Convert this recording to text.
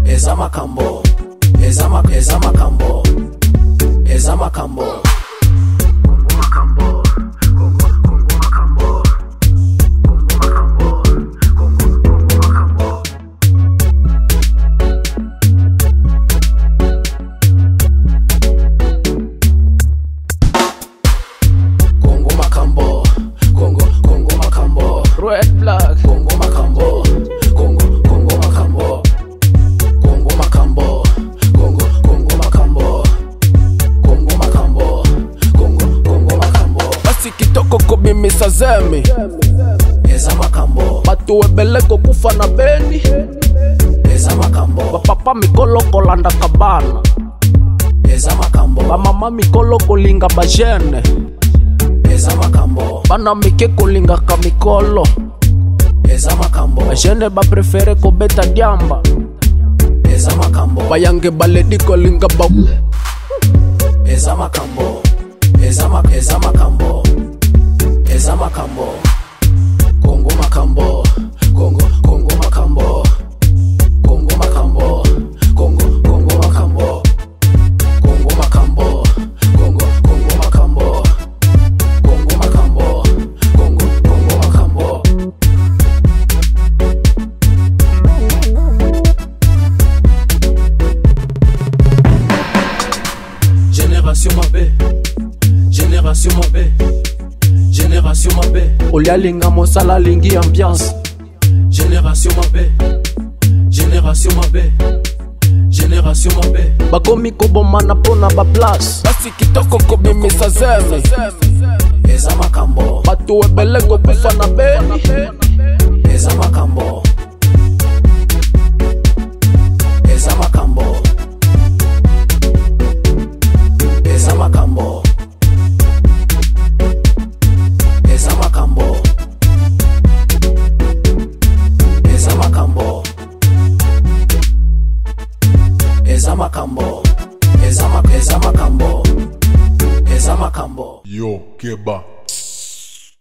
Eza makambo, eza makambo, eza makambo. Red Black Congo Makambo, Congo Makambo, Congo Makambo, Congo Makambo, Congo Makambo, Congo Makambo. Basi kitoko kubimisa zemi Eza makambo, batu webeleko kufa na beni. eza makambo, Bapapa mikolo kolanda kabana, eza makambo, bamama mikolo kolinga bajene, eza makambo, bana mike kolinga ka mikolo, eza makambo, bajene ba prefere kobeta diamba, eza makambo, bayange baledi kolinga ba. eza makambo, eza makambo, eza makambo. Congo Makambo, Congo Makambo, Congo Makambo, Congo Makambo, Congo Makambo, Congo Makambo, Congo Makambo, Congo Makambo. Génération Mabé, Génération Mabé, Génération Mabé. Olialinga mosala lingi ambiance. Génération Mabé, Génération Mabé, Génération Mabé. Bakomi kobomana pona ba place. Basi kitoko kobimisa zemi Eza makambo, batu webeleko kufa na beni. eza makambo, eza makambo, eza makambo, eza makambo, eza makambo, eza makambo, eza makambo, eza makambo. Yo, Keba.